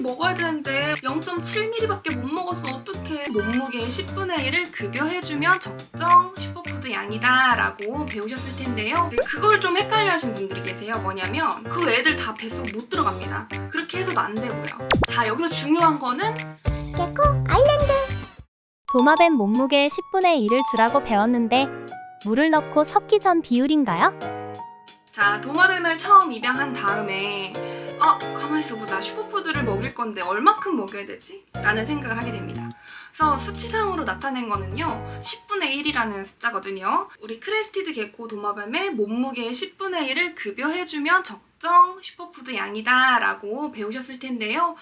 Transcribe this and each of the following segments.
먹어야 되는데 0.7ml밖에 못 먹었어. 어떡해. 몸무게의 10분의 1을 급여해주면 적정 슈퍼푸드 양이다 라고 배우셨을 텐데요. 그걸 좀 헷갈려 하신 분들이 계세요. 뭐냐면 그 애들 다 뱃속 못 들어갑니다. 그렇게 해서도 안 되고요. 자, 여기서 중요한 거는 개코 아일랜드. 도마뱀 몸무게의 10분의 1을 주라고 배웠는데 물을 넣고 섞기 전 비율인가요? 자, 도마뱀을 처음 입양한 다음에 가만히 있어보자. 슈퍼푸드를 먹일 건데 얼마큼 먹여야 되지? 라는 생각을 하게 됩니다. 그래서 수치상으로 나타낸 거는요, 10분의 1이라는 숫자거든요. 우리 크레스티드 개코 도마뱀의 몸무게의 10분의 1을 급여해주면 적정 슈퍼푸드 양이다 라고 배우셨을 텐데요.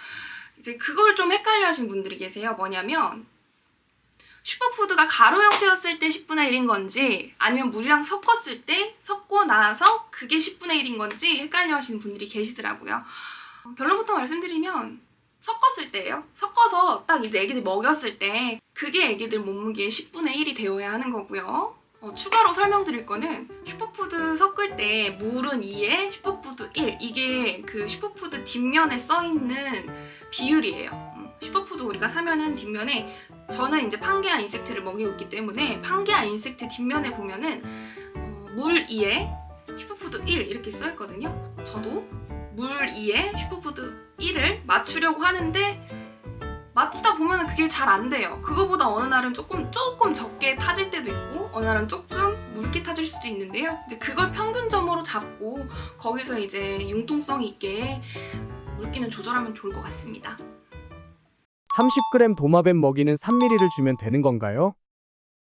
이제 그걸 좀 헷갈려 하신 분들이 계세요. 뭐냐면 슈퍼푸드가 가루 형태였을 때 10분의 1인 건지 아니면 물이랑 섞었을 때 섞고 나서 그게 10분의 1인 건지 헷갈려 하시는 분들이 계시더라고요. 결론부터 말씀드리면 섞었을 때예요. 섞어서 딱 이제 애기들 먹였을 때 그게 애기들 몸무게의 10분의 1이 되어야 하는 거고요. 추가로 설명드릴 거는 슈퍼푸드 섞을 때 물은 2에 슈퍼푸드 1 이게 그 슈퍼푸드 뒷면에 써있는 비율이에요. 슈퍼푸드 우리가 사면은 뒷면에 저는 이제 판게아 인섹트를 먹이고 있기 때문에 판게아 인섹트 뒷면에 보면은 물 2에 슈퍼푸드 1 이렇게 써있거든요. 저도 물 2에 슈퍼푸드 1을 맞추려고 하는데 맞추다 보면 그게 잘 안 돼요. 그거보다 어느 날은 조금 적게 타질 때도 있고 어느 날은 조금 묽게 타질 수도 있는데요. 이제 그걸 평균점으로 잡고 거기서 이제 융통성 있게 물기는 조절하면 좋을 것 같습니다. 30g 도마뱀 먹이는 3ml를 주면 되는 건가요?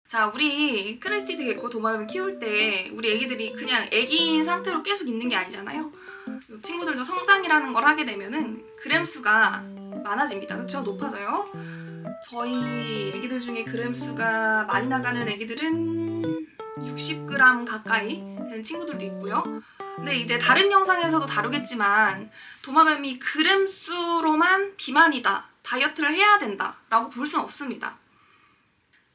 자, 우리 크레스티드 개코 도마뱀 키울 때 우리 애기들이 그냥 애기인 상태로 계속 있는 게 아니잖아요. 이 친구들도 성장이라는 걸 하게 되면은 그램 수가 많아집니다. 그쵸? 높아져요. 저희 애기들 중에 그램 수가 많이 나가는 애기들은 60g 가까이 되는 친구들도 있고요. 근데 이제 다른 영상에서도 다루겠지만 도마뱀이 그램 수로만 비만이다, 다이어트를 해야 된다 라고 볼 수는 없습니다.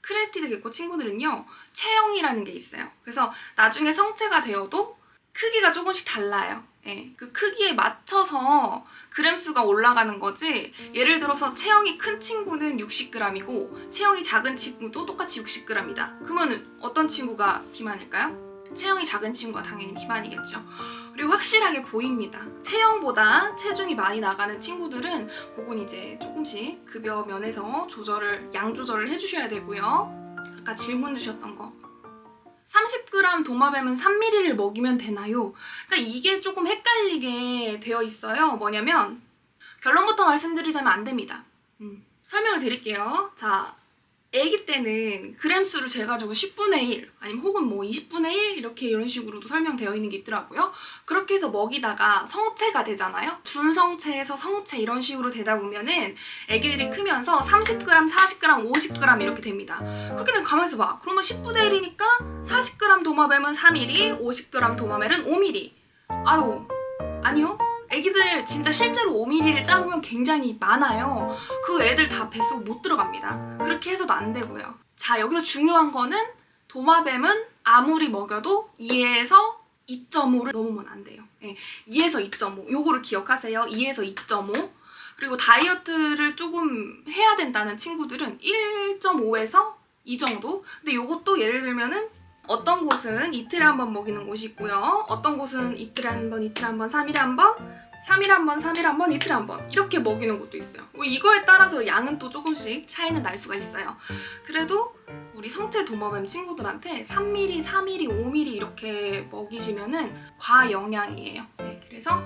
크레스티드 개코 친구들은요, 체형이라는 게 있어요. 그래서 나중에 성체가 되어도 크기가 조금씩 달라요. 예, 그 크기에 맞춰서 그램 수가 올라가는 거지, 예를 들어서 체형이 큰 친구는 60g이고 체형이 작은 친구도 똑같이 60g이다. 그러면 어떤 친구가 비만일까요? 체형이 작은 친구가 당연히 비만이겠죠. 그리고 확실하게 보입니다. 체형보다 체중이 많이 나가는 친구들은 그건 이제 조금씩 급여 면에서 양 조절을 해주셔야 되고요. 아까 질문 주셨던 거, 30g 도마뱀은 3ml를 먹이면 되나요? 그러니까 이게 조금 헷갈리게 되어 있어요. 뭐냐면 결론부터 말씀드리자면 안 됩니다. 설명을 드릴게요. 자, 애기 때는 그램 수를 재가지고 10분의 1 아니면 혹은 뭐 20분의 1 이런 식으로도 설명되어 있는 게 있더라고요. 그렇게 해서 먹이다가 성체가 되잖아요. 준성체에서 성체 이런 식으로 되다 보면은 애기들이 크면서 30g, 40g, 50g 이렇게 됩니다. 그렇게 되면 가만히 있어봐. 그러면 10분의 1이니까 40g 도마뱀은 3ml, 50g 도마뱀은 5ml. 아유, 아니요. 애기들 진짜 실제로 5ml를 짜보면 굉장히 많아요. 그 애들 다 뱃속 못 들어갑니다. 그렇게 해서도 안 되고요. 자, 여기서 중요한 거는 도마뱀은 아무리 먹여도 2에서 2.5를 넘으면 안 돼요. 네, 2에서 2.5 요거를 기억하세요. 2에서 2.5. 그리고 다이어트를 조금 해야 된다는 친구들은 1.5에서 2 정도. 근데 요것도 예를 들면은 어떤 곳은 이틀에 한 번 먹이는 곳이 있고요. 어떤 곳은 이틀에 한 번, 이틀에 한 번, 3일에 한 번, 3일에 한 번, 3일에 한 번, 이틀에 한 번 이렇게 먹이는 곳도 있어요. 이거에 따라서 양은 또 조금씩 차이는 날 수가 있어요. 그래도 우리 성체 도마뱀 친구들한테 3ml, 4ml, 5ml 이렇게 먹이시면은 과영양이에요. 네, 그래서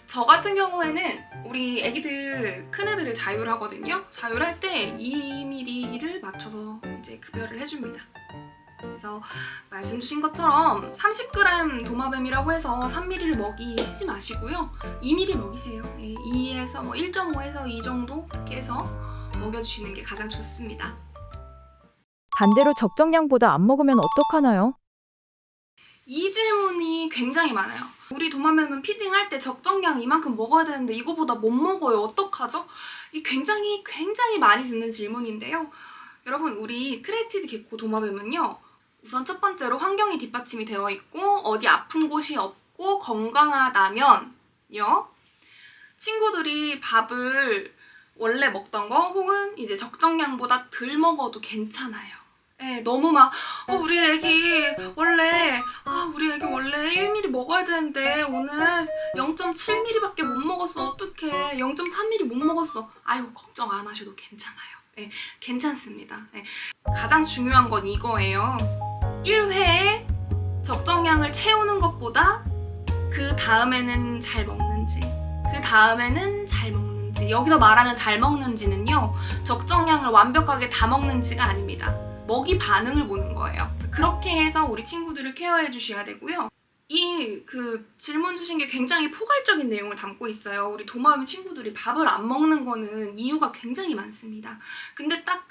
저 같은 경우에는 우리 애기들 큰애들을 자율하거든요. 자율할 때 2ml를 맞춰서 이제 급여를 해줍니다. 그래서 말씀 주신 것처럼 30g 도마뱀이라고 해서 3ml를 먹이시지 마시고요. 2ml 먹이세요. 네, 2에서 1.5에서 2 정도 그렇게 해서 먹여주시는 게 가장 좋습니다. 반대로 적정량보다 안 먹으면 어떡하나요? 이 질문이 굉장히 많아요. 우리 도마뱀은 피딩할 때 적정량 이만큼 먹어야 되는데 이거보다 못 먹어요. 어떡하죠? 이 굉장히 많이 듣는 질문인데요. 여러분, 우리 크레스티드 개코 도마뱀은요, 우선 첫 번째로 환경이 뒷받침이 되어 있고 어디 아픈 곳이 없고 건강하다면요, 친구들이 밥을 원래 먹던 거 혹은 이제 적정량보다 덜 먹어도 괜찮아요. 네, 너무 막 우리 애기 원래 1ml 먹어야 되는데 오늘 0.7ml밖에 못 먹었어. 어떡해. 0.3ml 못 먹었어. 아유, 걱정 안 하셔도 괜찮아요. 네, 괜찮습니다. 네. 가장 중요한 건 이거예요. 1회에 적정량을 채우는 것보다 그 다음에는 잘 먹는지, 그 다음에는 잘 먹는지, 여기서 말하는 잘 먹는지는요, 적정량을 완벽하게 다 먹는지가 아닙니다. 먹이 반응을 보는 거예요. 그렇게 해서 우리 친구들을 케어해 주셔야 되고요. 이 질문 주신 게 굉장히 포괄적인 내용을 담고 있어요. 우리 도마뱀 친구들이 밥을 안 먹는 거는 이유가 굉장히 많습니다. 근데 딱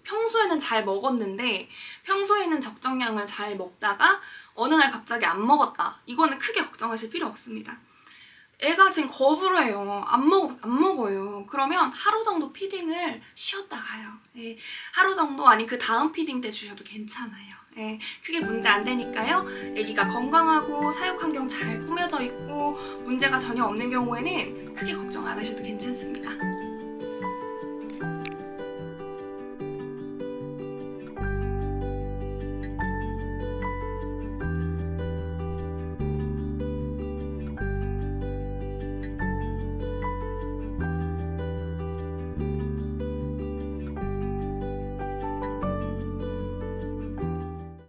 평소에는 잘 먹었는데 평소에는 적정량을 잘 먹다가 어느 날 갑자기 안 먹었다. 이거는 크게 걱정하실 필요 없습니다. 애가 지금 거부를 해요. 안 먹어요. 그러면 하루 정도 피딩을 쉬었다 가요. 예, 하루 정도 아니면 그 다음 피딩 때 주셔도 괜찮아요. 예, 크게 문제 안 되니까요. 아기가 건강하고 사육 환경 잘 꾸며져 있고 문제가 전혀 없는 경우에는 크게 걱정 안 하셔도 괜찮습니다.